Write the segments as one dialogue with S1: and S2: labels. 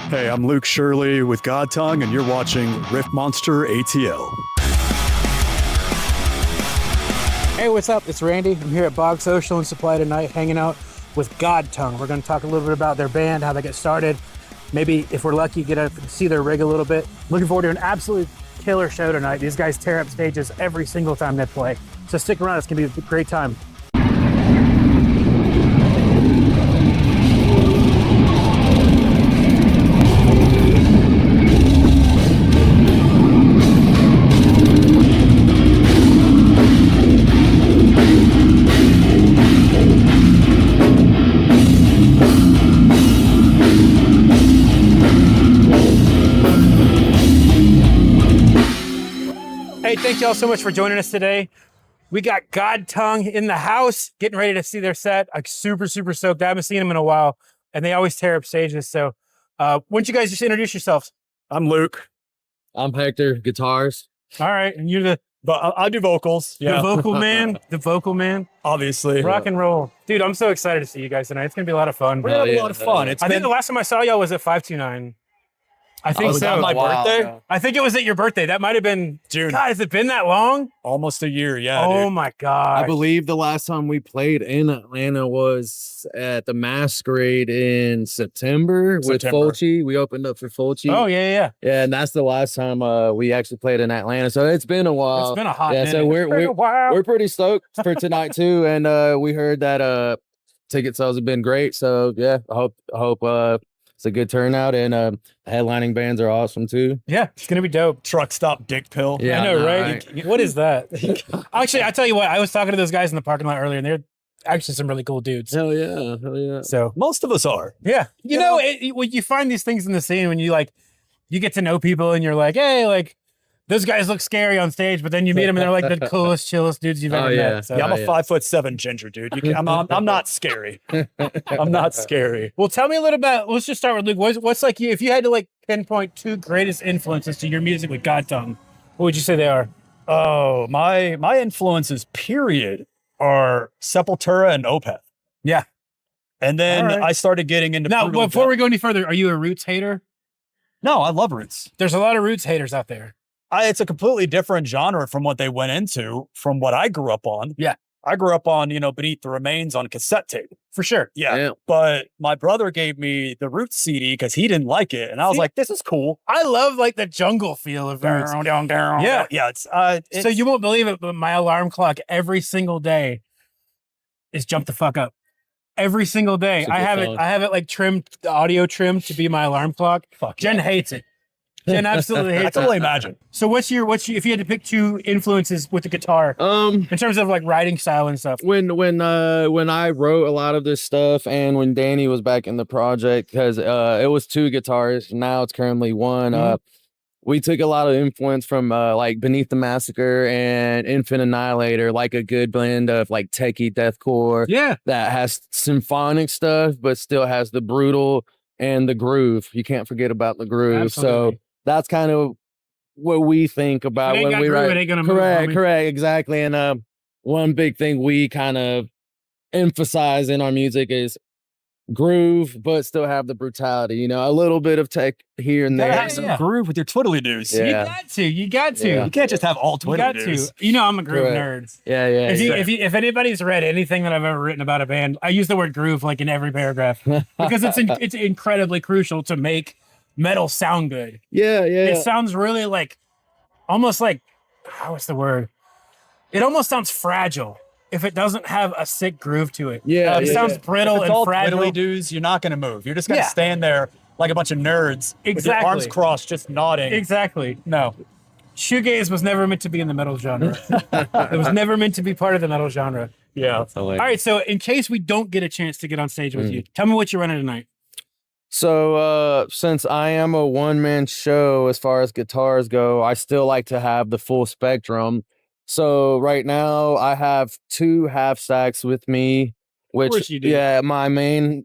S1: Hey, I'm Luke Shirley with God Tongue, and you're watching Riff Monster ATL.
S2: Hey, what's up? It's Randy. I'm here at Bog Social and Supply tonight, hanging out with God Tongue. We're going to talk a little bit about their band, how they get started. Maybe, if we're lucky, get to see their rig a little bit. Looking forward to an absolute killer show tonight. These guys tear up stages every single time they play. So stick around. It's going to be a great time. Hey, thank y'all so much for joining us today. We got God Tongue in the house, getting ready to see their set. I'm super stoked. I haven't seen them in a while, and they always tear up stages. So why don't you guys just introduce yourselves?
S1: I'm Luke.
S3: I'm Hector, guitars.
S2: All right, and you're the
S1: I do vocals. Yeah,
S2: vocal man, the vocal man.
S1: obviously.
S2: Rock and roll. Dude, I'm so excited to see you guys tonight. It's going to be a lot of fun.
S1: We're gonna have
S3: Oh,
S1: a
S3: yeah.
S1: lot of fun.
S2: I think the last time I saw y'all was at 529. I think
S1: was
S2: so.
S1: that my birthday?
S3: ago.
S2: I think it was at your birthday. That might have been
S1: June.
S2: God, has it been that long?
S1: Almost a year. Yeah.
S2: Oh
S1: dude.
S2: my God.
S3: I believe the last time we played in Atlanta was at the Masquerade in September with
S1: September.
S3: Fulci. We opened up for Fulci.
S2: Oh yeah.
S3: Yeah, and that's the last time we actually played in Atlanta. So it's been a while.
S2: It's been a hot
S3: yeah,
S2: minute.
S3: so
S2: It's been a while.
S3: we're pretty stoked for tonight too. And we heard that ticket sales have been great. So yeah, I hope it's a good turnout, and headlining bands are awesome too.
S2: Yeah, it's gonna be dope.
S1: Truck stop dick pill.
S3: Yeah.
S2: I know,
S3: I know,
S2: right? What is that? Actually, I tell you what, I was talking to those guys in the parking lot earlier, and they're actually some really cool dudes.
S3: Hell yeah.
S2: So
S1: Most of us are.
S2: yeah, you know, when you find these things in the scene, when you you get to know people, and you're like, hey, like those guys look scary on stage, but then you meet them, and they're like the coolest, chillest dudes you've ever
S3: yeah.
S2: met. So.
S1: Yeah, I'm a
S3: yeah.
S1: 5'7" ginger dude. I'm not scary. I'm not scary.
S2: Well, tell me a little about. Let's just start with Luke. What's like if you had to pinpoint two greatest influences to your music with God Tongue, what would you say they are?
S1: Oh, my influences, period, are Sepultura and Opeth.
S2: Yeah.
S1: And then
S2: All right.
S1: I started getting into
S2: Now,
S1: brutal
S2: before
S1: death.
S2: we go any further, are you a Roots hater?
S1: No, I love Roots.
S2: There's a lot of Roots haters out there.
S1: It's a completely different genre from what they went into, from what I grew up on.
S2: Yeah.
S1: I grew up on, Beneath the Remains on cassette tape.
S2: For sure.
S1: Yeah.
S3: Yeah.
S1: But my brother gave me the Roots CD because he didn't like it. And I was
S2: See?
S1: like, this is cool.
S2: I love the jungle feel of Roots. Yeah.
S1: Yeah. It's
S2: So you won't believe it, but my alarm clock every single day is Jump the Fuck Up. Every single day.
S3: It's a good song.
S2: I have it trimmed, the audio trimmed to be my alarm clock.
S1: fuck
S2: Jen
S1: yeah.
S2: hates it. Jen absolutely
S1: I
S2: hates
S1: can
S2: it.
S1: only imagine.
S2: So what's your if you had to pick two influences with the guitar in terms of writing style and stuff?
S3: When I wrote a lot of this stuff, and when Danny was back in the project, because it was two guitars, now it's currently one.
S2: Mhm.
S3: We took a lot of influence from Beneath the Massacre and Infant Annihilator, like a good blend of techie deathcore
S2: Yeah.
S3: that has symphonic stuff, but still has the brutal and the groove. You can't forget about the groove.
S2: Absolutely.
S3: So that's kind of what we think about
S2: ain't
S3: when
S2: got
S3: we
S2: groove,
S3: write.
S2: it ain't gonna move,
S3: Correct,
S2: homie.
S3: correct, exactly. And one big thing we kind of emphasize in our music is groove, but still have the brutality. A little bit of tech here and
S1: You gotta
S3: there.
S1: have some
S2: Yeah.
S1: groove with your twiddly doos.
S3: Yeah.
S2: You got to.
S3: Yeah.
S1: You can't just have all
S2: You got
S1: twiddly
S2: to.
S1: doos.
S2: I'm a groove
S3: Correct.
S2: nerd.
S3: Yeah,
S2: If anybody's read anything that I've ever written about a band, I use the word groove in every paragraph because it's incredibly crucial to make metal sound good.
S3: yeah.
S2: It sounds really almost what's the word? It almost sounds fragile if it doesn't have a sick groove to it.
S3: Yeah,
S2: It
S3: yeah,
S2: sounds
S3: yeah.
S2: brittle
S1: If it's
S2: and
S1: all
S2: fragile.
S1: twiddly doos, you're not going to move. You're just going to
S2: Yeah.
S1: stand there like a bunch of nerds with your
S2: Exactly.
S1: arms crossed, just nodding.
S2: Exactly.
S1: No.
S2: Shoegaze was never meant to be in the metal genre. It was never meant to be part of the metal genre.
S1: Yeah.
S2: All right, so in case we don't get a chance to get on stage with you, tell me what you're running tonight.
S3: So since I am a one-man show as far as guitars go, I still like to have the full spectrum. So right now I have two half stacks with me, which
S2: course you do.
S3: yeah, my main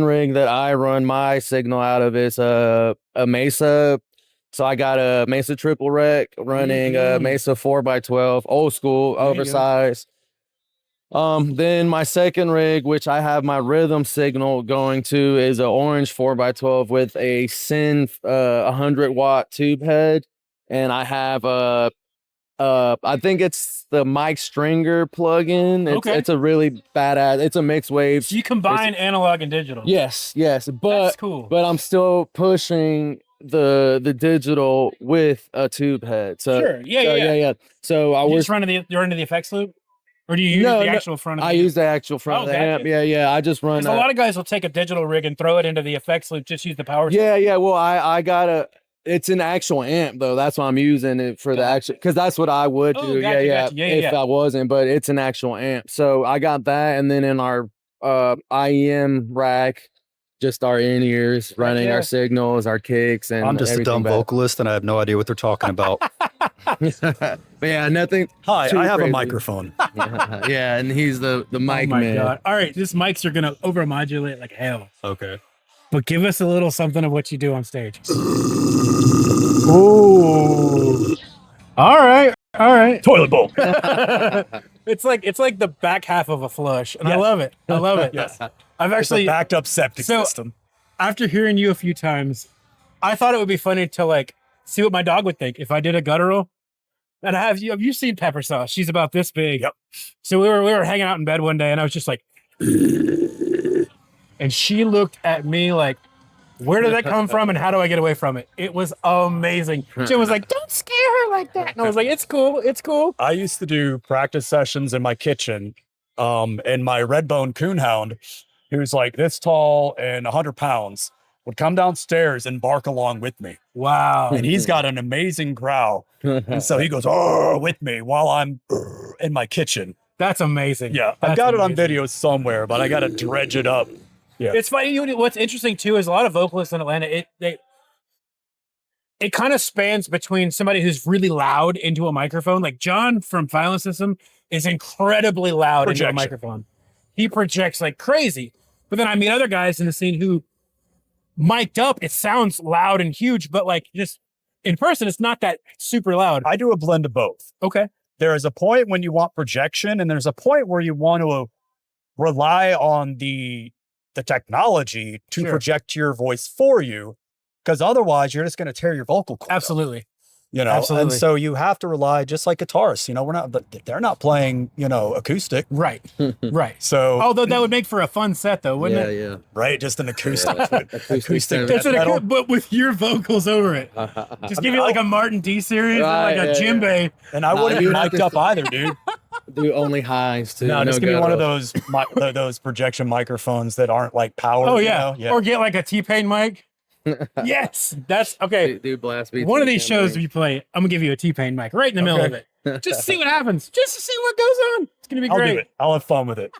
S3: rig that I run my signal out of is a Mesa. So I got a Mesa triple rec running a Mesa 4x12, old school,
S2: There you go.
S3: oversized. Then my second rig, which I have my rhythm signal going to, is an orange 4x12 with a Sin 100-watt tube head, and I have I think it's the Mike Stringer plugin. It's a really badass. It's a mixed wave.
S2: So you combine analog and digital.
S3: Yes, but
S2: That's cool.
S3: But I'm still pushing the digital with a tube head. So
S2: Sure. Yeah.
S3: So I
S2: You
S3: was
S2: just running the effects loop, or do you use the actual front of the
S3: I use the actual front of the amp. Yeah. I just run.
S2: Because a lot of guys will take a digital rig and throw it into the effects loop, just use the power.
S3: Yeah. Well, I got it's an actual amp though. That's why I'm using it for the actual, because that's what I would do.
S2: Gotcha.
S3: If I wasn't, but it's an actual amp. So I got that, and then in our IEM rack, just our in-ears running our signals, our kicks, and
S1: I'm just a dumb vocalist and I have no idea what they're talking about.
S3: But yeah, nothing.
S1: Hi, I have
S3: crazy.
S1: a microphone.
S3: Yeah, and he's the mic
S2: Oh my
S3: man.
S2: God. All right, these mics are gonna overmodulate like hell.
S1: Okay.
S2: But give us a little something of what you do on stage. Ooh. All right.
S1: Toilet bowl.
S2: It's like the back half of a flush, and I love it.
S1: Yes.
S2: I've
S1: It's a
S2: actually,
S1: backed up septic
S2: So-
S1: system.
S2: after hearing you a few times, I thought it would be funny to like see what my dog would think if I did a guttural. And have you seen Pepper Sauce? She's about this big.
S1: Yep.
S2: So we were hanging out in bed one day, and I was just like, and she looked at me like, where did that come from, and how do I get away from it? It was amazing. She was like, don't scare her like that. And I was like, it's cool.
S1: I used to do practice sessions in my kitchen, and my Redbone Coonhound, who's like this tall and 100 pounds, would come downstairs and bark along with me.
S2: Wow.
S1: And he's got an amazing growl. And so he goes, "Oh," with me while I'm in my kitchen.
S2: That's amazing.
S1: Yeah, I've
S2: That's
S1: got it on
S2: amazing.
S1: video somewhere, but I got to dredge it up. Yeah.
S2: It's funny. What's interesting too is a lot of vocalists in Atlanta. It kind of spans between somebody who's really loud into a microphone, like John from Filing System is incredibly loud into a
S1: Projection.
S2: microphone. He projects like crazy. But then I meet other guys in the scene who mic'd up, it sounds loud and huge, but like just in person, it's not that super loud.
S1: I do a blend of both.
S2: Okay.
S1: There is a point when you want projection, and there's a point where you want to rely on the technology to
S2: Sure.
S1: project your voice for you, because otherwise you're just going to tear your vocal cord up,
S2: Absolutely.
S1: you know.
S2: Absolutely.
S1: And so you have to rely, just like guitarists, you know, they're not playing, you know, acoustic.
S2: Right. Right.
S1: So
S2: Although that would make for a fun set though, wouldn't it?
S3: Yeah.
S1: right, just an acoustic
S3: Acoustic
S2: It's
S1: death metal.
S2: but with your vocals over it. Just give you like a Martin D series or like a djembe.
S1: And I
S3: No,
S1: wouldn't
S3: you
S1: be
S3: have
S1: mic'd
S3: to-
S1: up either, dude.
S3: Do only highs too.
S1: No, just give me one of
S3: gutturals.
S1: those projection microphones that aren't like powered.
S2: Oh
S1: you
S2: yeah.
S1: know?
S2: Or get like a T-Pain mic. Yes. That's okay.
S3: Do blast beats.
S2: One of
S3: in
S2: these
S3: the camera.
S2: shows we play, I'm gonna give you a T-Pain mic right in the middle of it. Just to see what happens. Just to see what goes on. It's gonna be
S1: I'll
S2: great.
S1: do it. I'll have fun with it.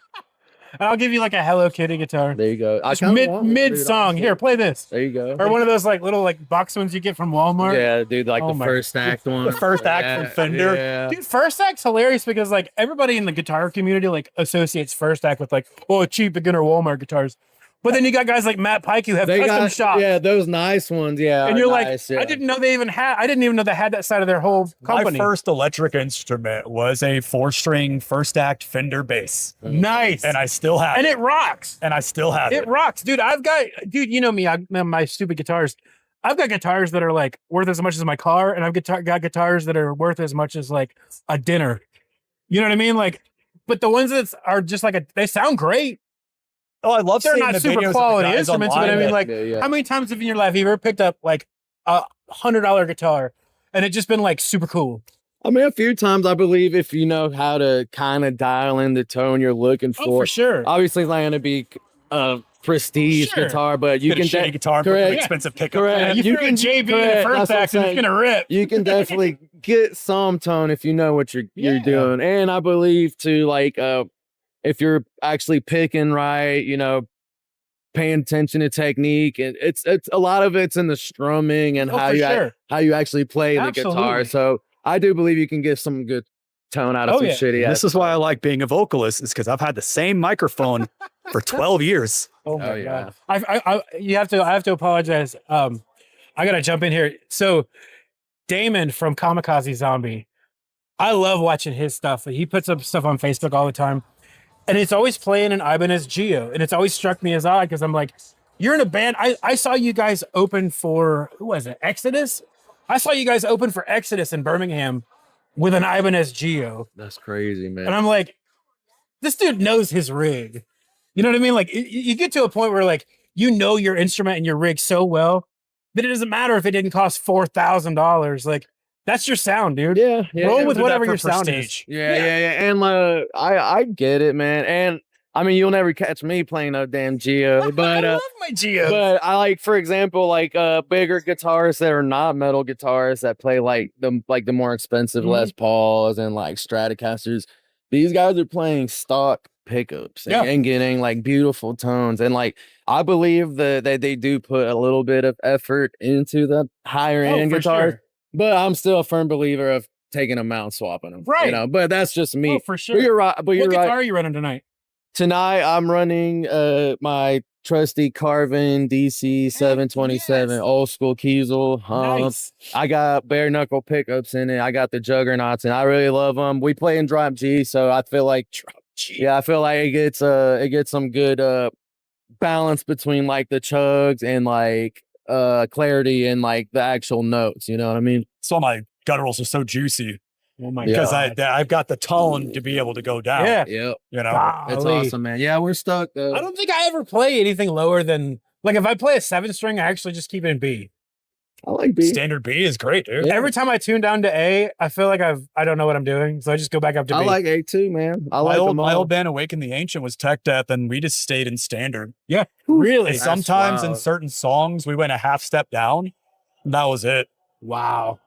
S2: And I'll give you like a Hello Kitty guitar.
S3: There you go. I
S2: Just
S3: kinda want one,
S2: mid
S3: dude,
S2: song.
S3: honestly.
S2: Here, play this.
S3: There you go.
S2: Or one of those like little like box ones you get from Walmart.
S3: Yeah, dude, like
S2: Oh
S3: the
S2: my-
S3: first act one.
S1: The first act from Fender.
S3: Yeah.
S2: Dude, first act's hilarious because like everybody in the guitar community like associates first act with like, oh, cheap beginner Walmart guitars. But then you got guys like Matt Pike who have
S3: They
S2: custom
S3: got
S2: shops.
S3: yeah, those nice ones. Yeah,
S2: And
S3: are
S2: you're
S3: nice,
S2: like,
S3: yeah.
S2: I didn't even know they had that side of their whole company.
S1: My first electric instrument was a 4-string first act Fender bass,
S2: Nice.
S1: and I still have
S2: And
S1: it.
S2: it rocks.
S1: And I still have
S2: It
S1: it.
S2: rocks. Dude, you know me, my stupid guitars. I've got guitars that are like worth as much as my car, and I've got guitars that are worth as much as like a dinner. You know what I mean? Like, but the ones that are just like they sound great.
S1: Oh, I love
S2: They're
S1: seeing
S2: not
S1: the
S2: super
S1: videos of the
S2: quality
S1: guys
S2: instruments, but I
S1: online
S2: mean,
S1: that-
S2: like,
S3: Yeah.
S2: how many times have you in your life you ever picked up like a $100 guitar and it just been like super cool?
S3: I mean, a few times I believe if you know how to kind of dial in the tone you're looking
S2: Oh,
S3: for.
S2: for sure.
S3: Obviously, it's not going to be a prestige
S2: Sure.
S3: guitar, but you
S1: get a
S3: can
S1: shitty guitar and put
S3: correct.
S1: an expensive pickup.
S3: Correct.
S2: Yeah, you
S3: you
S2: throw a
S3: can-
S2: JB in the
S3: correct,
S2: first
S3: that's what I'm
S2: act and it's
S3: saying.
S2: gonna rip.
S3: You can definitely get some tone if you know what you're
S2: Yeah.
S3: doing. And I believe too, like if you're actually picking right, you know, paying attention to technique, and it's a lot of it's in the strumming and
S2: Oh,
S3: how
S2: for
S3: you
S2: sure.
S3: how you actually play the guitar.
S2: Absolutely.
S3: So I do believe you can get some good tone out of
S2: Oh,
S3: some
S2: yeah.
S3: shitty.
S1: This is why I like being a vocalist, is because I've had the same microphone for 12 years.
S2: Oh my
S3: yeah.
S2: god! I have to apologize. I gotta jump in here. So Damon from Kamikaze Zombie, I love watching his stuff. He puts up stuff on Facebook all the time. and it's always playing an Ibanez Geo, and it's always struck me as odd because I'm like, you're in a band. I saw you guys open for who was it? Exodus. I saw you guys open for Exodus in Birmingham with an Ibanez Geo,
S3: That's crazy, man.
S2: and I'm like, this dude knows his rig. You know what I mean? Like you get to a point where like you know your instrument and your rig so well that it doesn't matter if it didn't cost $4,000. Like that's your sound, dude.
S3: Yeah,
S2: Roll with
S1: do that
S2: whatever
S1: for
S2: your sound is.
S1: prestige.
S3: yeah. And I get it, man. And I mean, you'll never catch me playing no damn Geo,
S2: I
S3: but
S2: love my Geo.
S3: but I like, for example, like bigger guitarists that are not metal guitarists that play like the more expensive Les Pauls and like Stratocasters. These guys are playing stock pickups and getting like beautiful tones. And like I believe that they do put a little bit of effort into the higher end
S2: for
S3: guitars,
S2: sure.
S3: but I'm still a firm believer of taking them out and swapping them.
S2: Right.
S3: You know, but that's just me.
S2: Oh, for sure.
S3: But you're right. But you're
S2: What
S3: right.
S2: guitar are you running tonight?
S3: Tonight I'm running my trusty Carvin DC 727
S2: yes.
S3: old school Kiesel.
S2: Nice.
S3: I got bare knuckle pickups in it. I got the Juggernauts, and I really love them. We play in drop G, so I feel like I feel like it gets some good balance between like the chugs and like clarity and like the actual notes. You know what I mean?
S1: So my gutturals are so juicy
S2: Oh my
S1: because
S2: god.
S1: I've got the tone to be able to go down.
S2: Yeah.
S3: Yep.
S1: You know,
S3: It's
S2: Golly.
S3: awesome, man. Yeah, we're stuck though.
S2: I don't think I ever play anything lower than like if I play a 7-string, I actually just keep it in B.
S3: I like B.
S1: standard B is great, dude.
S3: Yeah.
S2: Every time I tune down to A, I feel like I don't know what I'm doing, so I just go back up to B.
S3: I like A too, man. I like them
S1: My
S3: all.
S1: old band Awaken the Ancient was tech death, and we just stayed in standard.
S2: Yeah, really.
S1: And sometimes in
S3: wild.
S1: certain songs we went a half step down. And that was it.
S2: Wow.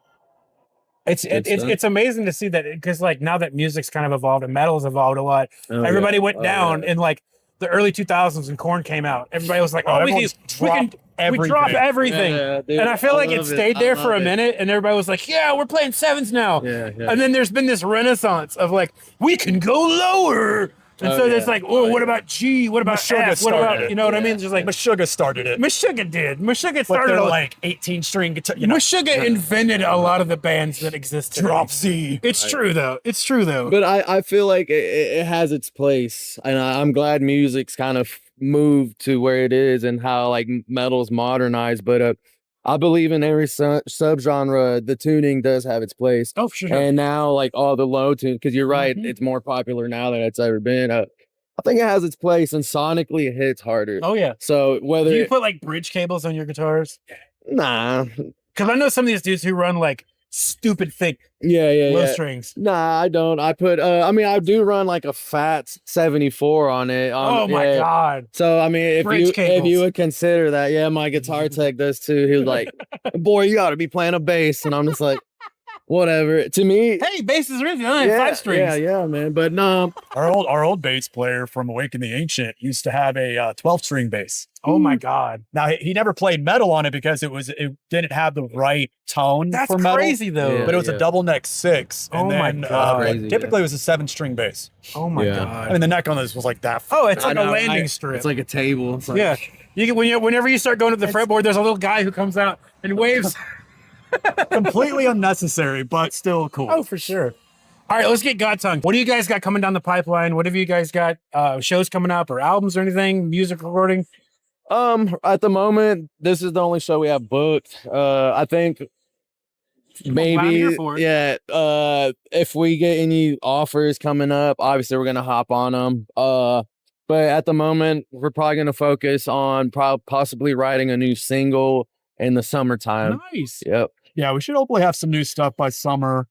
S2: It's
S3: Good stuff.
S2: it's amazing to see that because like now that music's kind of evolved and metal's evolved a lot,
S3: Oh,
S2: everybody
S3: yeah.
S2: went
S3: Oh,
S2: down
S3: yeah.
S2: in like the early 2000s when Korn came out. Everybody was like, "Oh, we
S1: everyone's
S2: can
S1: dropped
S2: drop
S1: everything.
S2: everything."
S3: Yeah, dude,
S2: And I feel like it
S3: love
S2: stayed
S3: I
S2: there for
S3: love
S2: a
S3: it.
S2: minute, and everybody was like, "Yeah, we're playing sevens now."
S3: Yeah, yeah.
S2: And then there's been this renaissance of like, we can go lower. And
S3: Oh,
S2: so there's
S3: yeah.
S2: like, oh, what about G? What about
S1: Meshuggah
S2: F? What about,
S1: started it.
S2: you know what I mean? Just like,
S1: Meshuggah started it.
S2: Meshuggah did. Meshuggah
S1: But
S2: started
S1: they're
S2: a,
S1: like 18 string guitar, you know,
S2: Meshuggah invented a lot of the bands that exist today.
S1: drop Z.
S2: It's true though. It's true though.
S3: But I feel like it has its place, and I'm glad music's kind of moved to where it is and how like metal's modernized. But I believe in every subgenre, the tuning does have its place.
S2: Oh, for sure.
S3: And now, like all the low tune, because you're right,
S2: Mhm.
S3: it's more popular now than it's ever been. I think it has its place, and sonically it hits harder.
S2: Oh yeah.
S3: So whether
S2: Do you put like bridge cables on your guitars?
S3: nah,
S2: Because I know some of these dudes who run like stupid thick
S3: yeah,
S2: low
S3: yeah.
S2: strings.
S3: Nah, I don't. I put I mean I do run like a fat 74 on it.
S2: Oh my
S3: yeah.
S2: god.
S3: So I mean if
S2: Bridge
S3: you
S2: cables.
S3: would consider that, yeah, my guitar tech does too. He was like, boy, you gotta be playing a bass. And I'm just like, whatever. To me,
S2: Hey, bass is really nice.
S3: yeah,
S2: 5 strings.
S3: yeah, man. But no,
S1: Our old bass player from Awaken the Ancient used to have a 12 string bass.
S2: Oh my god.
S1: Now he never played metal on it because it didn't have the right tone
S2: That's
S1: for metal.
S2: crazy though.
S3: Yeah.
S1: But it was a double neck 6. And
S2: Oh my
S1: then,
S2: God.
S3: Crazy,
S1: typically it was a 7-string bass.
S2: Oh my
S3: Yeah.
S2: god.
S1: I mean, the neck on this was like that.
S2: Oh, it's
S3: I
S2: like a
S3: know,
S2: landing strip.
S3: it's like a table. It's like,
S2: yeah. You can, whenever you start going to the fretboard, there's a little guy who comes out and waves.
S1: Completely unnecessary, but still cool.
S2: Oh, for sure. All right, let's get God Tongue. What do you guys got coming down the pipeline? What have you guys got? Shows coming up or albums or anything? Music recording?
S3: At the moment, this is the only show we have booked. I think
S2: I'm
S3: maybe
S2: here for it.
S3: yeah. If we get any offers coming up, obviously we're gonna hop on them. But at the moment, we're probably gonna focus on possibly writing a new single in the summertime.
S2: Nice.
S3: Yep.
S1: Yeah, we should hopefully have some new stuff by summer.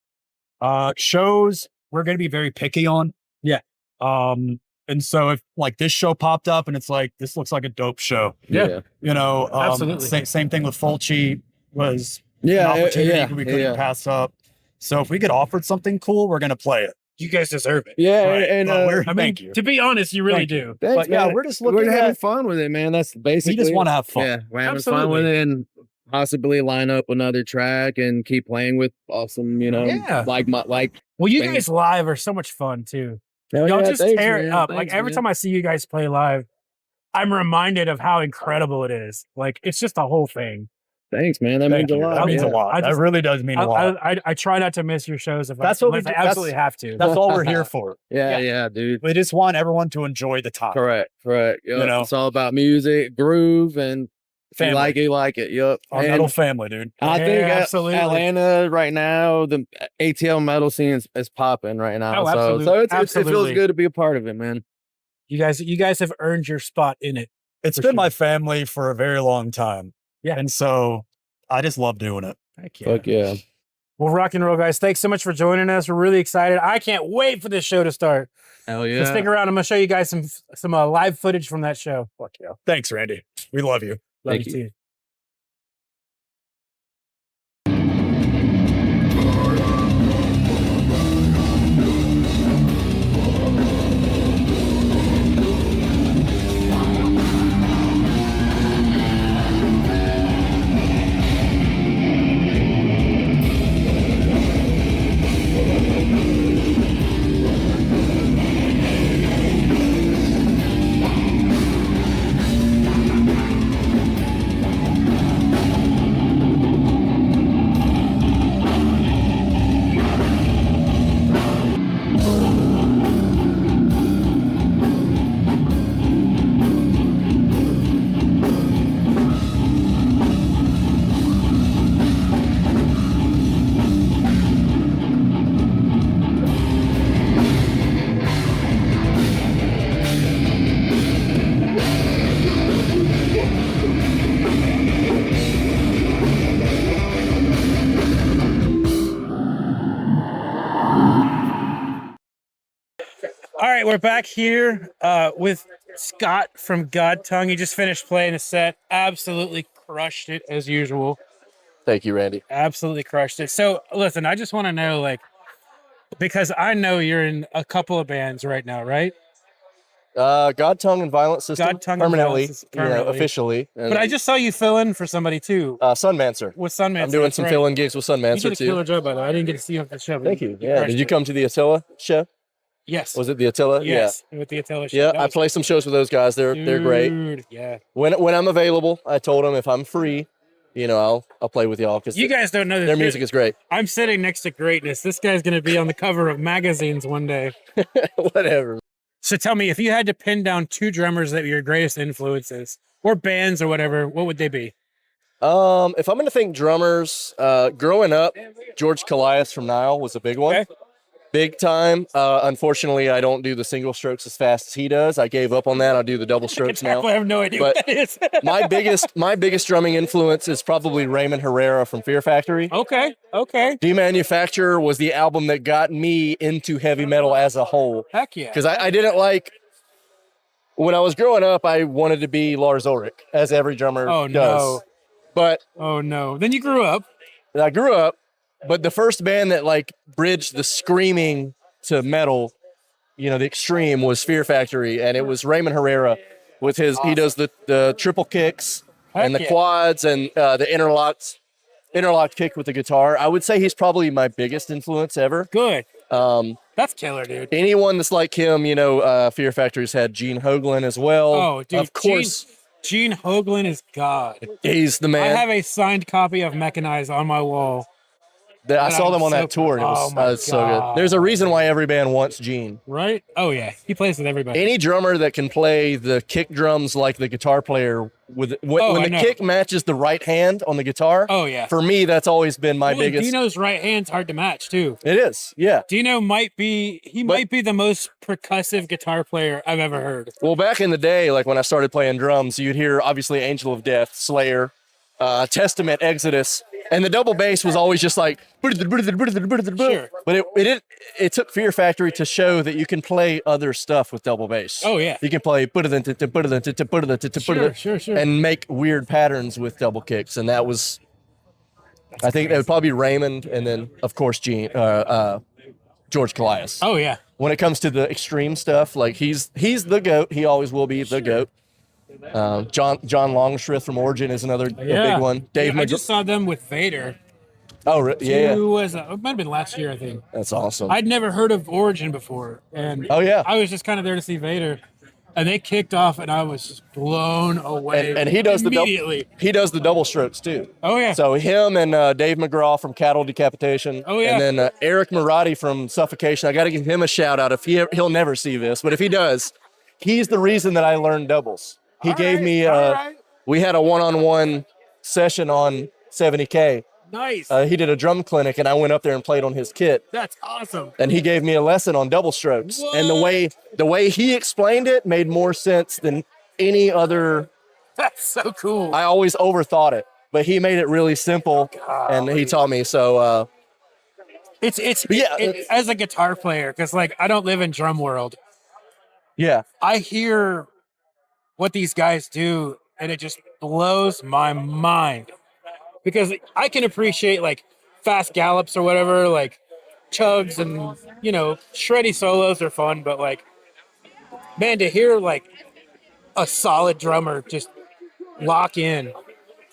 S1: Shows we're going to be very picky on.
S2: Yeah.
S1: And so if like this show popped up and it's like, this looks like a dope show,
S2: Yeah.
S1: you know,
S2: Absolutely.
S1: Same thing with Fulci was
S3: Yeah.
S1: an opportunity
S3: Yeah.
S1: we couldn't
S3: Yeah.
S1: pass up. So if we get offered something cool, we're going to play it.
S2: You guys deserve it.
S3: Yeah.
S1: Right.
S3: And
S1: Well, we're-
S2: I mean,
S1: Thank you.
S2: to be honest, you really
S1: Thank
S2: do.
S3: thanks,
S1: But yeah,
S3: man.
S1: we're just looking
S3: We're having
S1: at,
S3: fun with it, man. That's basically
S1: we just want to have fun.
S3: Yeah, we're having fun with
S2: Absolutely.
S3: it and possibly line up another track and keep playing with awesome, you know,
S2: Yeah.
S3: like
S2: Well, you
S3: Thanks.
S2: guys live are so much fun too.
S3: hell
S2: Y'all
S3: yeah,
S2: just
S3: thanks,
S2: tear it
S3: man.
S2: up.
S3: Thanks,
S2: Like every
S3: man.
S2: time I see you guys play live, I'm reminded of how incredible it is. Like it's just a whole thing.
S3: Thanks, man. That means
S1: Thank
S3: a
S1: you.
S3: lot.
S1: That means a
S3: yeah.
S1: lot.
S2: I
S1: That
S2: just-
S1: really does mean a lot.
S2: I try not to miss your shows if
S1: That's
S2: I,
S1: what we
S2: if I
S1: do.
S2: absolutely have to.
S1: That's all we're here for.
S3: Yeah,
S2: Yeah.
S3: yeah, dude.
S1: We just want everyone to enjoy the time.
S3: Correct. Yep.
S1: You know?
S3: It's all about music, groove, and if you
S1: Family.
S3: like it, you like it. Yep.
S1: Our
S3: And
S1: metal family, dude.
S3: I
S2: Yeah,
S3: think
S2: absolutely.
S3: Atlanta right now, the ATL metal scene is popping right now.
S2: Oh,
S3: so
S2: absolutely.
S3: it feels
S2: Absolutely.
S3: good to be a part of it, man.
S2: You guys have earned your spot in it.
S1: It's
S2: For
S1: been
S2: sure.
S1: my family for a very long time.
S2: Yeah.
S1: And so I just love doing it.
S2: Heck
S3: Fuck yeah.
S2: Well, rock and roll, guys. Thanks so much for joining us. We're really excited. I can't wait for this show to start.
S3: Hell
S2: So
S3: yeah.
S2: stick around. I'm gonna show you guys some live footage from that show.
S1: Fuck yeah. Thanks, Randy. We love you.
S2: Love
S3: Thank
S2: you
S3: you.
S2: too. All right, we're back here with Scott from God Tongue. He just finished playing a set. Absolutely crushed it as usual.
S4: Thank you, Randy.
S2: Absolutely crushed it. So, listen, I just want to know, like, because I know you're in a couple of bands right now, right?
S4: God Tongue and Violent System
S2: God Tongue and
S4: permanently,
S2: Violent System, permanently.
S4: officially. And,
S2: But I just saw you fill in for somebody too
S4: Sunmancer.
S2: with Sunman.
S4: I'm doing some fill-in gigs with
S2: You
S4: Sunmancer
S2: did a
S4: too.
S2: killer job, by the way. I didn't get to see you at the show. but
S4: Thank you. Yeah.
S2: crushed
S4: Did you
S2: it.
S4: come to the Attila show?
S2: Yes.
S4: Was it the Attila?
S2: Yes. With the Attila show.
S4: Yeah.
S2: That
S4: I
S2: was-
S4: play some shows with those guys. They're great.
S2: Dude, yeah.
S4: When I'm available, I told them if I'm free, I'll play with y'all because
S2: You guys don't know this.
S4: their music is great.
S2: I'm sitting next to greatness. This guy's going to be on the cover of magazines one day.
S4: Whatever.
S2: So tell me, if you had to pin down two drummers that were your greatest influences, or bands or whatever, what would they be?
S4: If I'm going to think drummers, growing up, George Calias from Nile was a big one.
S2: Okay.
S4: Big time. Unfortunately, I don't do the single strokes as fast as he does. I gave up on that. I'll do the double strokes now.
S2: I have no idea
S4: But-
S2: what that is.
S4: My biggest drumming influence is probably Raymond Herrera from Fear Factory.
S2: Okay.
S4: Demanufacture was the album that got me into heavy metal as a whole.
S2: Heck yeah.
S4: Because I didn't like, when I was growing up, I wanted to be Lars Ulrich, as every drummer
S2: Oh,
S4: does.
S2: no.
S4: But
S2: Oh, no. Then you grew up.
S4: I grew up, but the first band that like bridged the screaming to metal, the extreme, was Fear Factory, and it was Raymond Herrera with his, he does the triple kicks
S2: Heck
S4: and the
S2: yeah.
S4: quads and the interlocked kick with the guitar. I would say he's probably my biggest influence ever.
S2: Good.
S4: Um,
S2: That's killer, dude.
S4: anyone that's like him, Fear Factory's had Gene Hoglan as well.
S2: Oh, dude.
S4: Of course,
S2: Gene Hoglan is God.
S4: he's the man.
S2: I have a signed copy of Mechanized on my wall.
S4: I saw
S2: I'm
S4: them on
S2: so
S4: that tour, and it
S2: proud.
S4: was,
S2: Oh my
S4: so good.
S2: God.
S4: There's a reason why every band wants Gene.
S2: Right? Oh, yeah. He plays with everybody.
S4: Any drummer that can play the kick drums like the guitar player when
S2: I
S4: the
S2: know.
S4: kick matches the right hand on the guitar.
S2: Oh, yeah.
S4: For me, that's always been my
S2: Well,
S4: biggest.
S2: Dino's right hand's hard to match, too.
S4: It is, yeah.
S2: Dino might be the most percussive guitar player I've ever heard.
S4: Well, back in the day, like when I started playing drums, you'd hear obviously Angel of Death, Slayer, Testament, Exodus, and the double bass was always just like.
S2: Sure.
S4: But it took Fear Factory to show that you can play other stuff with double bass.
S2: Oh, yeah.
S4: You can play
S2: Sure.
S4: and make weird patterns with double kicks, and that was. I think that would probably be Raymond, and then of course George Calias.
S2: Oh, yeah.
S4: When it comes to the extreme stuff, like he's the goat. He always will be the goat. John Longstreth from Origin is another a big one. Dave
S2: I just saw them with Vader.
S4: yeah,
S2: Who was it might have been last year, I think.
S4: that's awesome.
S2: I'd never heard of Origin before, and
S4: Oh, yeah.
S2: I was just kind of there to see Vader. And they kicked off, and I was just blown away.
S4: And he does
S2: immediately.
S4: he does the double strokes too.
S2: Oh yeah.
S4: So him and Dave McGraw from Cattle Decapitation.
S2: Oh, yeah.
S4: And then Eric Marotti from Suffocation. I got to give him a shout out. If he'll never see this, but if he does, he's the reason that I learned doubles. He gave me. We had a one-on-one session on 70K.
S2: Nice.
S4: He did a drum clinic, and I went up there and played on his kit.
S2: That's awesome.
S4: And he gave me a lesson on double strokes.
S2: What?
S4: And the way he explained it made more sense than any other.
S2: That's so cool.
S4: I always overthought it, but he made it really simple, and he taught me. So
S2: it's as a guitar player, because like I don't live in drum world.
S4: yeah,
S2: I hear what these guys do, and it just blows my mind. Because I can appreciate like fast gallops or whatever, like chugs and shreddy solos are fun, but like, man, to hear like a solid drummer just lock in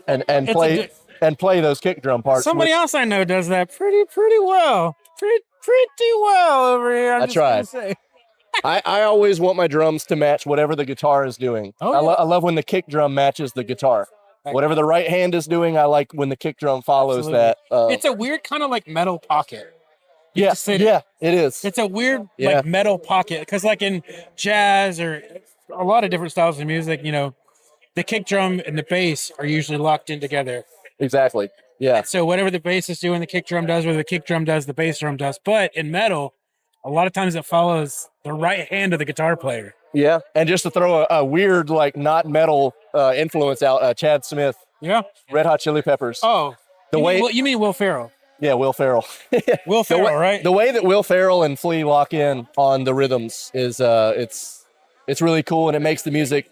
S4: and
S2: It's
S4: play and play those kick drum parts.
S2: somebody else I know does that pretty well, pretty well over here. I'm
S4: I
S2: just
S4: try.
S2: gonna say.
S4: I always want my drums to match whatever the guitar is doing.
S2: Oh,
S4: I love when the kick drum matches the guitar. Whatever the right hand is doing, I like when the kick drum follows
S2: Absolutely.
S4: that.
S2: It's a weird kind of like metal pocket.
S4: Yeah, it is.
S2: It's a weird
S4: Yeah.
S2: like metal pocket because like in jazz or a lot of different styles of music, the kick drum and the bass are usually locked in together.
S4: Exactly. Yeah.
S2: So whatever the bass is doing, the kick drum does. Whatever the kick drum does, the bass drum does. But in metal, a lot of times it follows the right hand of the guitar player.
S4: Yeah. And just to throw a weird, like not metal influence out, Chad Smith,
S2: Yeah.
S4: Red Hot Chili Peppers.
S2: Oh, you mean Will Ferrell?
S4: Yeah, Will Ferrell.
S2: Will Ferrell, right?
S4: The way that Will Ferrell and Flea lock in on the rhythms is it's really cool, and it makes the music.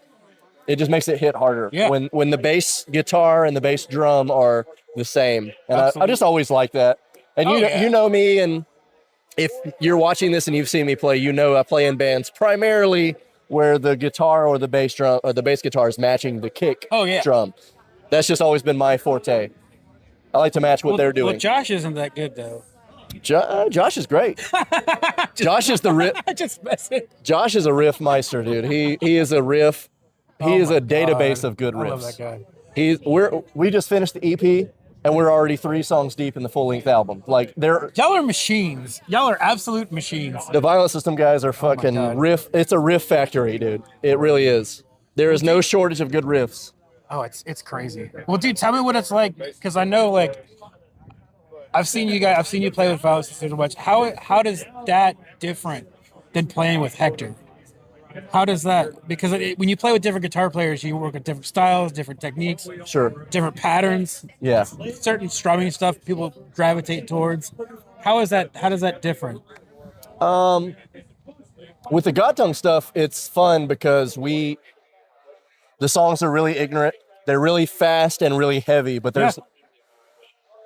S4: It just makes it hit harder.
S2: Yeah.
S4: When the bass guitar and the bass drum are the same, and I just always like that. And you know me, and if you're watching this and you've seen me play, I play in bands primarily where the guitar or the bass drum or the bass guitar is matching the kick drum. That's just always been my forte. I like to match what they're doing.
S2: Well, Josh isn't that good though.
S4: Josh is great. Josh is the riff.
S2: Just messing.
S4: Josh is a riff meister, dude. He is a riff. He is a database of good riffs.
S2: I love that guy.
S4: We just finished the EP, and we're already 3 songs deep in the full length album. Like
S2: Y'all are machines. Y'all are absolute machines.
S4: the Violent System guys are fucking
S2: God.
S4: riff. It's a riff factory, dude. It really is. There is no shortage of good riffs.
S2: Oh, it's crazy. Well, dude, tell me what it's like, because I know like I've seen you play with Violent System so much. How does that different than playing with Hector? How does that? Because when you play with different guitar players, you work with different styles, different techniques,
S4: Sure.
S2: different patterns.
S4: Yeah.
S2: Certain strumming stuff people gravitate towards. How does that different?
S4: With the God Tongue stuff, it's fun because the songs are really ignorant. They're really fast and really heavy, but there's,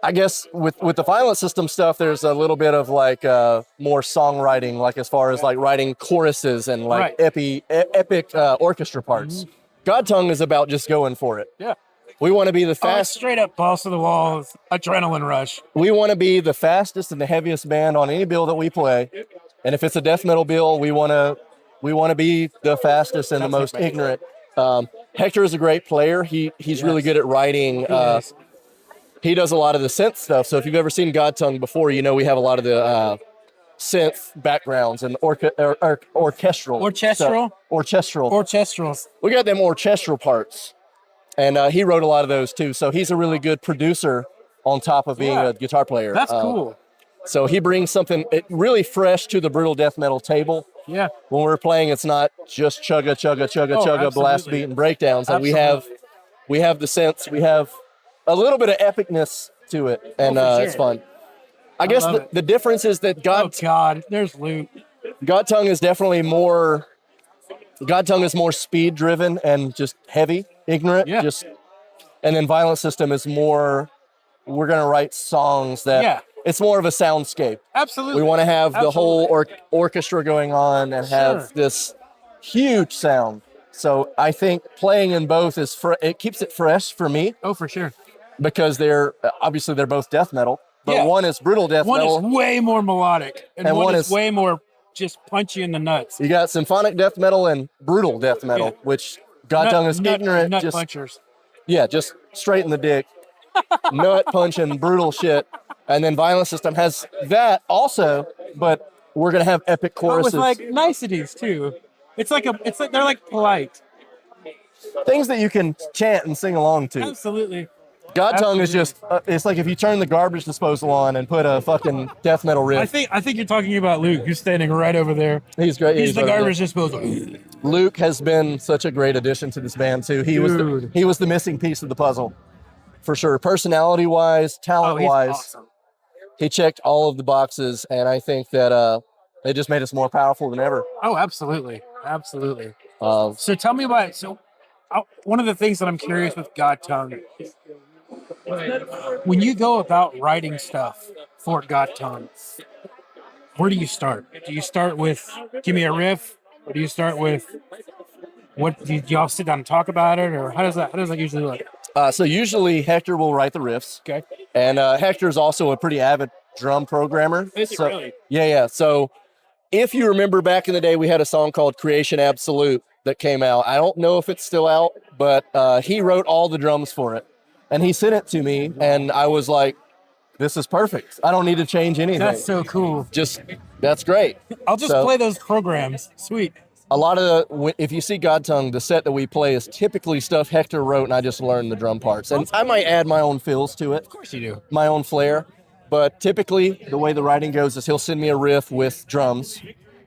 S4: I guess with the Violent System stuff, there's a little bit of like more songwriting, like as far as like writing choruses and like epic orchestra parts. God Tongue is about just going for it.
S2: Yeah.
S4: We want to be the
S2: It's
S4: fast.
S2: straight up balls to the walls, adrenaline rush.
S4: We want to be the fastest and the heaviest band on any bill that we play. And if it's a death metal bill, we want to be the fastest and the most ignorant. Hector is a great player. He's really good at writing. He does a lot of the synth stuff. So if you've ever seen God Tongue before, we have a lot of the synth backgrounds and orchestral.
S2: Orchestrals.
S4: We got them orchestral parts. And he wrote a lot of those too. So he's a really good producer on top of being a guitar player.
S2: That's cool.
S4: So he brings something really fresh to the brutal death metal table.
S2: Yeah.
S4: When we're playing, it's not just chugga, chugga, chugga, chugga, blast beat and breakdowns. And we have the synths. We have a little bit of epicness to it, and it's fun. I guess the difference is that
S2: there's loot.
S4: God Tongue is definitely more. God Tongue is more speed driven and just heavy, ignorant.
S2: Yeah.
S4: And then Violent System is more. We're gonna write songs that.
S2: Yeah.
S4: It's more of a soundscape.
S2: Absolutely.
S4: We want to have the whole orchestra going on and have this huge sound. So I think playing in both it keeps it fresh for me.
S2: Oh, for sure.
S4: Because they're both death metal, but one is brutal death metal.
S2: One is way more melodic, and one is way more just punch you in the nuts.
S4: You got symphonic death metal and brutal death metal,
S2: Yeah.
S4: which God tongue is ignorant.
S2: Nut
S4: Just
S2: punchers.
S4: yeah, just straight in the dick, nut punching, brutal shit. And then Violent System has that also, but we're gonna have epic
S2: But
S4: choruses,
S2: with like niceties too. It's like they're like polite.
S4: things that you can chant and sing along to.
S2: Absolutely.
S4: God tongue is just it's like if you turn the garbage disposal on and put a fucking death metal riff.
S2: I think you're talking about Luke, who's standing right over there.
S4: He's great.
S2: He's the
S4: right
S2: garbage
S4: there.
S2: disposal.
S4: Luke has been such a great addition to this band too. He was the missing piece of the puzzle, for sure. Personality wise, talent wise,
S2: awesome.
S4: he checked all of the boxes, and I think that it just made us more powerful than ever.
S2: Oh, absolutely, absolutely.
S4: Uh,
S2: So tell me about it. So one of the things that I'm curious with God Tongue, when you go about writing stuff for God Tongue, where do you start? Do you start with give me a riff, or do you start with what? Do y'all sit down and talk about it, or how does that usually look?
S4: so usually Hector will write the riffs,
S2: Okay.
S4: and Hector's also a pretty avid drum programmer.
S2: Is he
S4: So-
S2: really?
S4: Yeah. So if you remember back in the day, we had a song called Creation Absolute that came out. I don't know if it's still out, but he wrote all the drums for it. And he sent it to me, and I was like, this is perfect. I don't need to change anything.
S2: That's so cool.
S4: That's great.
S2: I'll just
S4: So-
S2: play those programs. Sweet.
S4: A lot of if you see God Tongue, the set that we play is typically stuff Hector wrote, and I just learned the drum parts. And I might add my own fills to it,
S2: Of course you do.
S4: my own flair. But typically, the way the writing goes is he'll send me a riff with drums,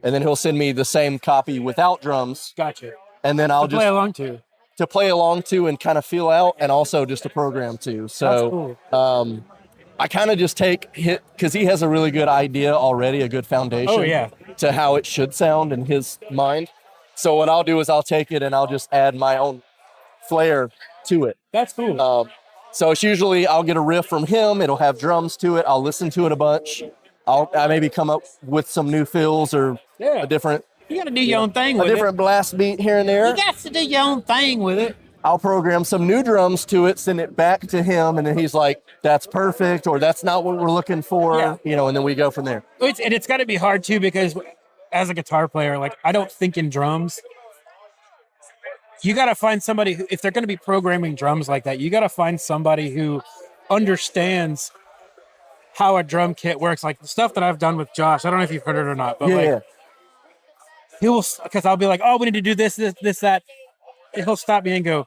S4: and then he'll send me the same copy without drums,
S2: Gotcha.
S4: and then I'll
S2: I'll
S4: just
S2: play along too.
S4: to play along to and kind of feel out, and also just to program to. So I kind of just take hit because he has a really good idea already, a good foundation
S2: Oh, yeah.
S4: to how it should sound in his mind. So what I'll do is I'll take it and I'll just add my own flair to it.
S2: That's cool.
S4: So it's usually I'll get a riff from him. It'll have drums to it. I'll listen to it a bunch. I maybe come up with some new fills or
S2: Yeah.
S4: a different
S2: You got to do your own thing with it.
S4: blast beat here and there.
S2: You got to do your own thing with it.
S4: I'll program some new drums to it, send it back to him, and then he's like, "That's perfect," or "That's not what we're looking for,"
S2: Yeah.
S4: and then we go from there.
S2: And it's got to be hard too because as a guitar player, like I don't think in drums. You got to find somebody who, if they're going to be programming drums like that, you got to find somebody who understands how a drum kit works. Like the stuff that I've done with Josh, I don't know if you've heard it or not, but like he will, because I'll be like, "Oh, we need to do this, that," and he'll stop me and go,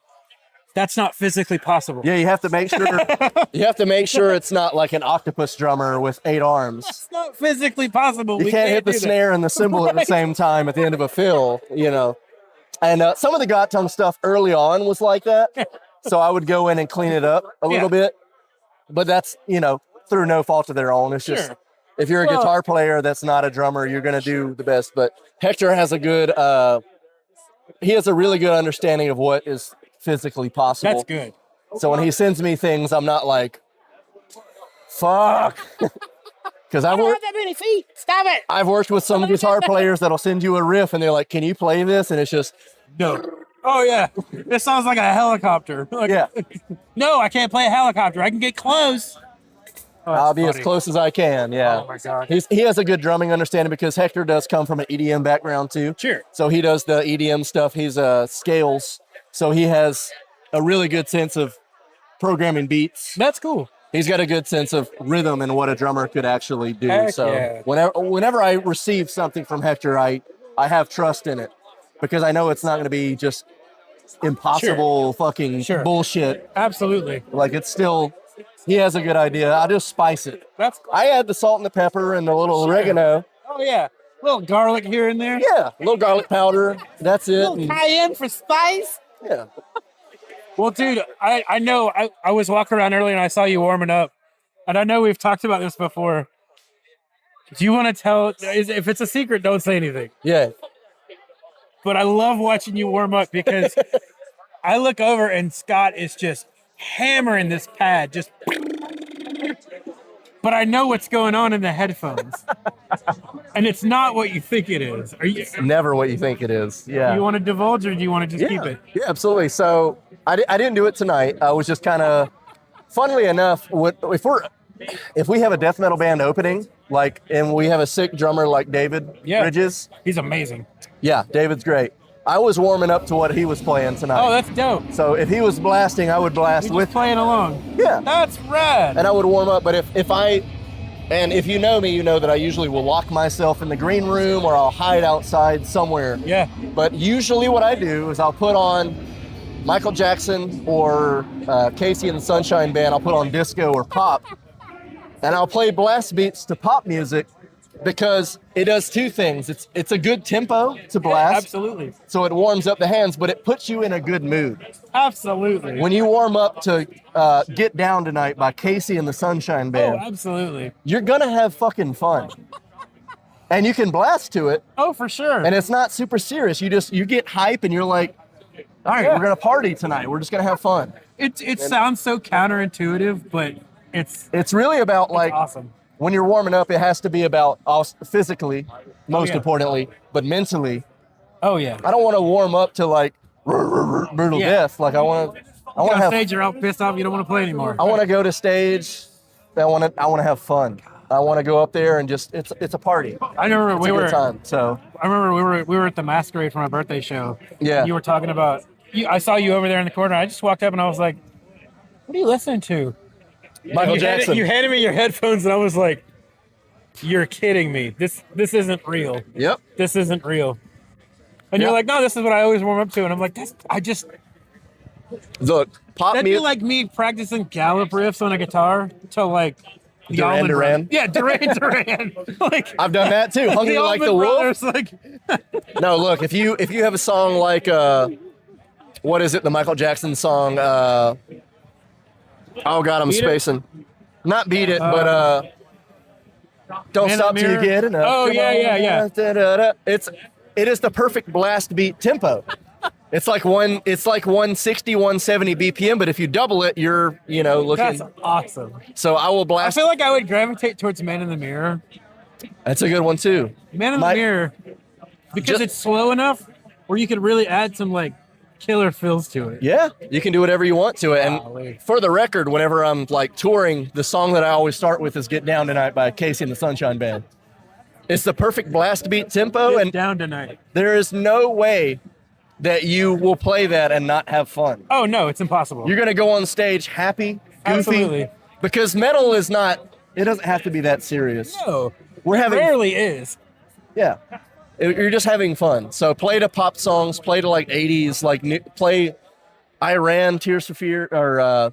S2: "That's not physically possible."
S4: Yeah, you have to make sure it's not like an octopus drummer with 8 arms.
S2: It's not physically possible.
S4: You can't hit the snare and the cymbal at the same time at the end of a fill, And some of the God Tongue stuff early on was like that. So I would go in and clean it up a little bit. But that's, through no fault of their own. It's just, if you're a guitar player that's not a drummer, you're going to do the best. But Hector has a really good understanding of what is physically possible.
S2: That's good.
S4: So when he sends me things, I'm not like, fuck. Because
S2: I don't have that many feet. Stop it.
S4: I've worked with some guitar players that'll send you a riff and they're like, can you play this? And it's just,
S2: No. Oh, yeah. This sounds like a helicopter. Like,
S4: yeah,
S2: No, I can't play a helicopter. I can get close. Oh,
S4: I'll be
S2: funny.
S4: as close as I can. Yeah.
S2: Oh, my God.
S4: He has a good drumming understanding because Hector does come from an EDM background too.
S2: Sure.
S4: So he does the EDM stuff. He's scales. So he has a really good sense of programming beats.
S2: That's cool.
S4: He's got a good sense of rhythm and what a drummer could actually do.
S2: Heck
S4: So
S2: yeah.
S4: whenever I receive something from Hector, I have trust in it because I know it's not going to be just impossible fucking bullshit.
S2: Absolutely.
S4: Like it's still, he has a good idea. I'll just spice it.
S2: That's cool.
S4: I add the salt and the pepper and the little oregano.
S2: Oh, yeah. A little garlic here and there.
S4: Yeah, a little garlic powder. That's it.
S2: A little cayenne for spice.
S4: Yeah.
S2: Well, dude, I know I was walking around earlier and I saw you warming up. And I know we've talked about this before. Do you want to tell? If it's a secret, don't say anything.
S4: Yeah.
S2: But I love watching you warm up because I look over and Scott is just hammering this pad. But I know what's going on in the headphones. And it's not what you think it is.
S4: Never what you think it is. Yeah.
S2: Do you want to divulge or do you want to just keep it?
S4: Yeah, absolutely. So I didn't do it tonight. I was just kind of, funnily enough, if we have a death metal band opening, Like, and we have a sick drummer like David
S2: Yeah.
S4: Bridges.
S2: He's amazing.
S4: Yeah, David's great. I was warming up to what he was playing tonight.
S2: Oh, that's dope.
S4: So if he was blasting, I would blast
S2: You're
S4: with
S2: just playing along.
S4: Yeah.
S2: That's rad.
S4: And I would warm up. But if you know me, you know that I usually will lock myself in the green room or I'll hide outside somewhere.
S2: Yeah.
S4: But usually what I do is I'll put on Michael Jackson or Casey and the Sunshine Band. I'll put on disco or pop. And I'll play blast beats to pop music because it does two things. It's a good tempo to blast.
S2: Yeah, absolutely.
S4: So it warms up the hands, but it puts you in a good mood.
S2: Absolutely.
S4: When you warm up to Get Down Tonight by Casey and the Sunshine Band,
S2: Oh, absolutely.
S4: you're gonna have fucking fun. And you can blast to it,
S2: Oh, for sure.
S4: and it's not super serious. You get hype and you're like, all right,
S2: Yeah.
S4: we're gonna party tonight. We're just gonna have fun.
S2: It sounds so counterintuitive, but it's
S4: Really about like
S2: awesome.
S4: when you're warming up, it has to be about us physically, most
S2: yeah.
S4: importantly, but mentally.
S2: Oh yeah.
S4: I don't want to warm up to like brutal
S2: Yeah.
S4: death. Like I want to
S2: Get on
S4: have.
S2: stage, you're all pissed off. You don't want to play anymore.
S4: I want to go to stage. I want to have fun. I want to go up there and just it's a party.
S2: I remember
S4: It's
S2: we
S4: a
S2: were.
S4: good time. So
S2: I remember we were at the Masquerade for my birthday show.
S4: Yeah.
S2: You were talking about. I saw you over there in the corner. I just walked up and I was like, "What are you listening to?"
S4: Michael Jackson.
S2: You handed me your headphones and I was like, "You're kidding me. This isn't real.
S4: Yep.
S2: This isn't real." And you're
S4: Yeah.
S2: like, "No, this is what I always warm up to." And I'm like,
S4: Look, pop
S2: that'd be
S4: music.
S2: like me practicing gallop riffs on a guitar to like the
S4: Duran
S2: Allman
S4: Duran?
S2: Brothers. Yeah, Duran. Like
S4: I've done that too. Hungry
S2: the
S4: like
S2: Allman
S4: the wolf.
S2: Brothers, like
S4: No, look, if you have a song like what is it? The Michael Jackson song. Oh God, I'm
S2: Beat It?
S4: spacing. Not Beat It, but Don't
S2: Man in
S4: Stop
S2: the
S4: Till You
S2: Mirror?
S4: Get Enough.
S2: Oh,
S4: Come
S2: yeah,
S4: on,
S2: yeah, yeah.
S4: da-da-da. It is the perfect blast beat tempo. It's like 160, 170 BPM, but if you double it, you're looking.
S2: that's awesome.
S4: So I will
S2: I
S4: blast.
S2: feel like I would gravitate towards Man in the Mirror.
S4: That's a good one too.
S2: Man in
S4: My-
S2: the Mirror, because
S4: Just-
S2: it's slow enough where you could really add some like killer fills to it.
S4: Yeah, you can do whatever you want to it.
S2: Golly.
S4: And for the record, whenever I'm like touring, the song that I always start with is "Get Down Tonight" by Casey and the Sunshine Band. It's the perfect blast beat tempo,
S2: Get
S4: and
S2: down tonight.
S4: there is no way that you will play that and not have fun.
S2: Oh no, it's impossible.
S4: You're gonna go on stage happy, goofy,
S2: Absolutely.
S4: because metal is not. It doesn't have to be that serious.
S2: No,
S4: We're having
S2: rarely is.
S4: Yeah. You're just having fun. So play to pop songs, play to like 80s, like play Iran, Tears for Fear, or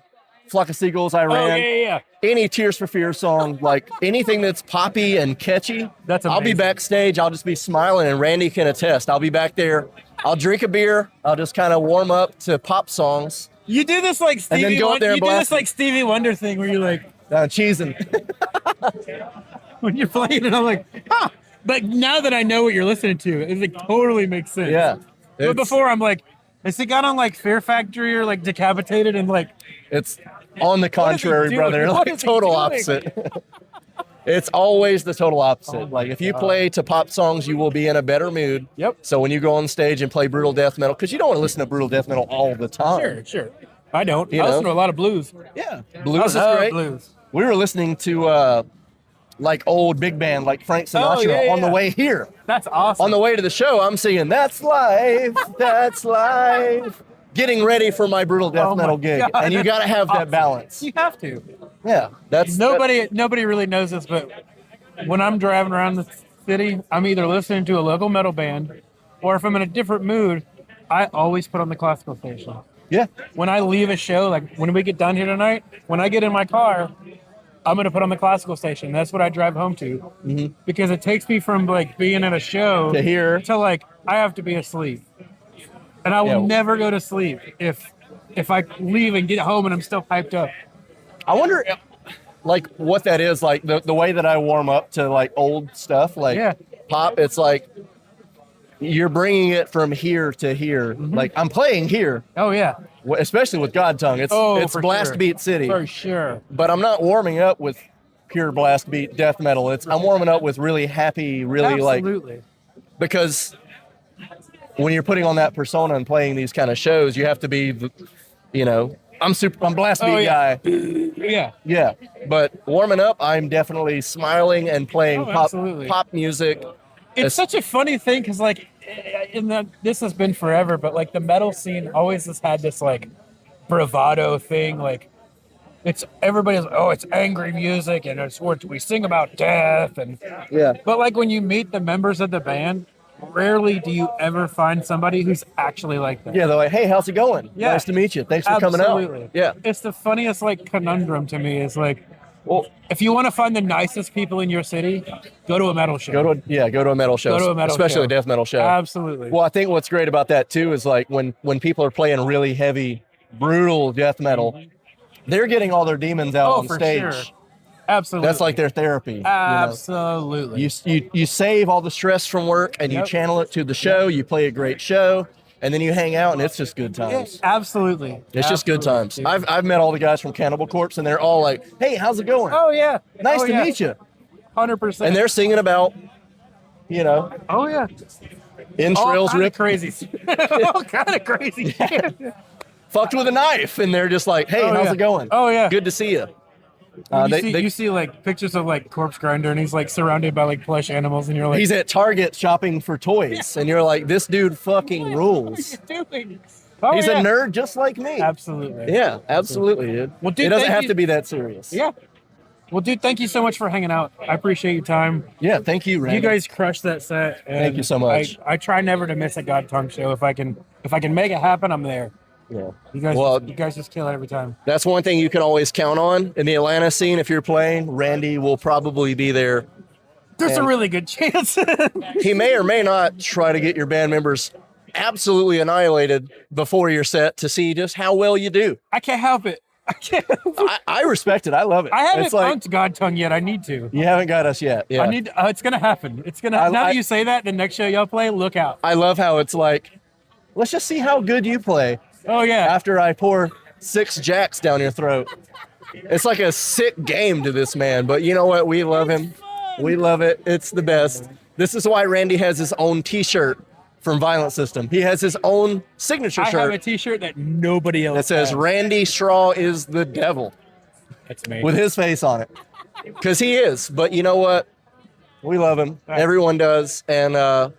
S4: Flock of Seagulls, Iran.
S2: Oh yeah.
S4: Any Tears for Fear song, like anything that's poppy and catchy.
S2: That's
S4: I'll be
S2: amazing.
S4: backstage. I'll just be smiling, and Randy can attest. I'll be back there. I'll drink a beer. I'll just kind of warm up to pop songs.
S2: You do this like
S4: And then
S2: Stevie.
S4: go up there and
S2: You do this
S4: blast
S2: like Stevie Wonder thing where you're like
S4: Cheesing.
S2: when you're playing it, I'm like, huh. But now that I know what you're listening to, it like totally makes sense.
S4: Yeah.
S2: But
S4: It's-
S2: before I'm like, has it got on like Fear Factory or like Decapitated and like
S4: It's on the contrary,
S2: doing?
S4: brother.
S2: What
S4: Like
S2: is he
S4: total
S2: doing?
S4: opposite. It's always the total opposite.
S2: Oh my
S4: Like if you
S2: God.
S4: play to pop songs, you will be in a better mood.
S2: Yep.
S4: So when you go on stage and play brutal death metal, because you don't want to listen to brutal death metal all the time.
S2: Sure. I don't.
S4: You
S2: I listen
S4: know?
S2: to a lot of blues.
S4: Yeah.
S2: I
S4: Blues is
S2: love
S4: great.
S2: blues.
S4: We were listening to like old big band like Frank Sinatra
S2: yeah,
S4: on the
S2: yeah.
S4: way here.
S2: That's awesome.
S4: On the way to the show, I'm singing "That's Life, That's Life," getting ready for my brutal death
S2: Oh my
S4: metal gig,
S2: God,
S4: and you got to have
S2: awesome.
S4: that balance.
S2: You have to.
S4: Yeah, that's
S2: Nobody really knows this, but when I'm driving around the city, I'm either listening to a local metal band, or if I'm in a different mood, I always put on the classical station.
S4: Yeah,
S2: When I leave a show, like when we get done here tonight, when I get in my car, I'm gonna put on the classical station. That's what I drive home to, because it takes me from like being at a show
S4: To here.
S2: to like I have to be asleep, and I will
S4: Yeah.
S2: never go to sleep if I leave and get home and I'm still hyped up.
S4: I wonder, like, what that is, like, the way that I warm up to, like, old stuff, like
S2: Yeah.
S4: pop, it's like you're bringing it from here to here. Like, I'm playing here,
S2: Oh yeah,
S4: especially with God Tongue. It's
S2: for
S4: Blast
S2: sure.
S4: Beat City,
S2: for sure.
S4: but I'm not warming up with pure blast beat death metal. I'm warming up with really happy, really, like,
S2: Absolutely.
S4: because when you're putting on that persona and playing these kind of shows, you have to be, I'm blast beat guy.
S2: Yeah.
S4: Yeah, but warming up, I'm definitely smiling and playing
S2: absolutely.
S4: pop music.
S2: It's such a funny thing because, like, this has been forever, but like the metal scene always has had this like bravado thing. Like, it's everybody's it's angry music and we sing about death and
S4: Yeah.
S2: But like when you meet the members of the band, rarely do you ever find somebody who's actually like that.
S4: Yeah, they're like, hey, how's it going?
S2: Yeah.
S4: Nice to meet you. Thanks for coming out. Yeah.
S2: It's the funniest like conundrum to me. Is like, well, if you want to find the nicest people in your city, go to a metal show.
S4: Go to a metal show.
S2: Go to a metal
S4: especially
S2: show.
S4: a death metal show.
S2: Absolutely.
S4: Well, I think what's great about that too is like when people are playing really heavy, brutal death metal, they're getting all their demons out on
S2: for
S4: stage.
S2: Sure. Absolutely.
S4: That's like their therapy.
S2: Absolutely.
S4: You save all the stress from work and you channel it to the show. You play a great show, and then you hang out, and it's just good times.
S2: Absolutely.
S4: It's just good times. I've met all the guys from Cannibal Corpse, and they're all like, "Hey, how's it going?
S2: Oh yeah.
S4: Nice to meet you."
S2: 100%.
S4: And they're singing about, you know,
S2: oh yeah,
S4: entrails ripped,
S2: crazy, all kind of crazy.
S4: fucked with a knife, and they're just like, "Hey, how's it going?
S2: Oh yeah,
S4: good to see you."
S2: You see like pictures of like Corpse Grinder, and he's like surrounded by like plush animals, and you're like,
S4: he's at Target shopping for toys, and you're like, this dude fucking rules.
S2: What are you doing? Oh,
S4: he's a nerd just like me.
S2: Absolutely.
S4: Yeah, absolutely, dude.
S2: Well, dude,
S4: it doesn't have to be that serious.
S2: Yeah. Well, dude, thank you so much for hanging out. I appreciate your time.
S4: Yeah, thank you, Randy.
S2: You guys crushed that set.
S4: Thank you so much.
S2: I try never to miss a God Tongue show. If I can make it happen, I'm there.
S4: Yeah.
S2: You guys just kill it every time.
S4: That's one thing you can always count on in the Atlanta scene. If you're playing, Randy will probably be there.
S2: There's a really good chance.
S4: He may or may not try to get your band members absolutely annihilated before your set to see just how well you do.
S2: I can't help it.
S4: I respect it. I love it.
S2: I haven't punked God Tongue yet. I need to.
S4: You haven't got us yet. Yeah.
S2: I need. It's gonna happen. It's gonna. Now that you say that, the next show y'all play, look out.
S4: I love how it's like, let's just see how good you play.
S2: Oh yeah.
S4: After I pour 6 jacks down your throat. It's like a sick game to this man, but you know what? We love him. We love it. It's the best. This is why Randy has his own T-shirt from Violent System. He has his own signature shirt.
S2: I have a T-shirt that nobody else
S4: that says
S2: has.
S4: Randy Straw is the devil.
S2: That's me.
S4: With his face on it. Because he is. But you know what? We love him. Everyone does. And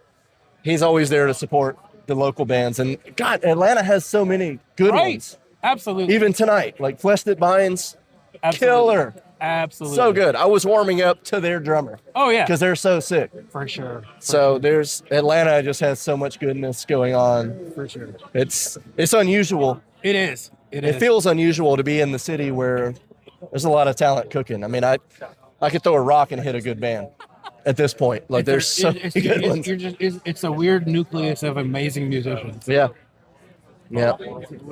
S4: he's always there to support the local bands. And God, Atlanta has so many good ones.
S2: Absolutely.
S4: Even tonight, like Flesh That Binds, killer.
S2: Absolutely.
S4: So good. I was warming up to their drummer.
S2: Oh yeah.
S4: Because they're so sick.
S2: For sure.
S4: There's Atlanta just has so much goodness going on.
S2: For sure.
S4: It's unusual.
S2: It is.
S4: It feels unusual to be in the city where there's a lot of talent cooking. I mean, I could throw a rock and hit a good band at this point. Like there's so many good ones.
S2: It's a weird nucleus of amazing musicians.
S4: Yeah. Yeah.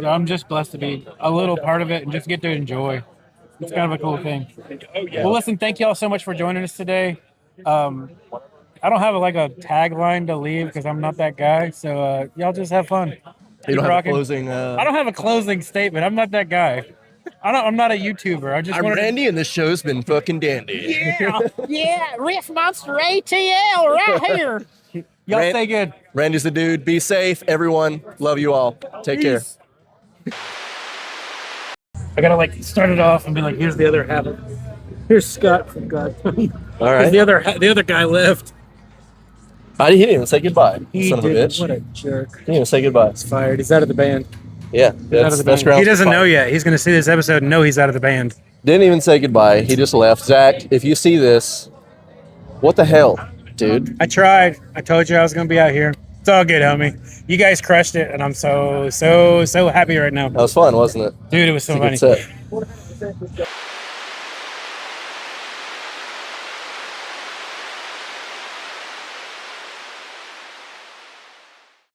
S2: I'm just blessed to be a little part of it and just get to enjoy. It's kind of a cool thing. Well, listen, thank you all so much for joining us today. I don't have a tagline to leave because I'm not that guy. So y'all just have fun.
S4: You don't have a closing.
S2: I don't have a closing statement. I'm not that guy. I'm not a YouTuber.
S4: I'm Randy, and this show's been fucking dandy.
S2: Yeah, Riff Monster ATL right here. Y'all stay good.
S4: Randy's the dude. Be safe, everyone. Love you all. Take care.
S2: I gotta start it off and be like, here's the other half. Here's Scott from God.
S4: All right.
S2: The other guy left.
S4: He didn't even say goodbye.
S2: He
S4: son of a
S2: didn't.
S4: bitch.
S2: What a jerk.
S4: He didn't even say goodbye.
S2: He's fired. He's out of the band.
S4: Yeah, that's grounds.
S2: He doesn't know yet. He's gonna see this episode and know he's out of the band.
S4: Didn't even say goodbye. He just left. Zach, if you see this, what the hell, dude?
S2: I tried. I told you I was gonna be out here. It's all good, homie. You guys crushed it, and I'm so happy right now.
S4: That was fun, wasn't it?
S2: Dude, it was so funny.
S4: Good set.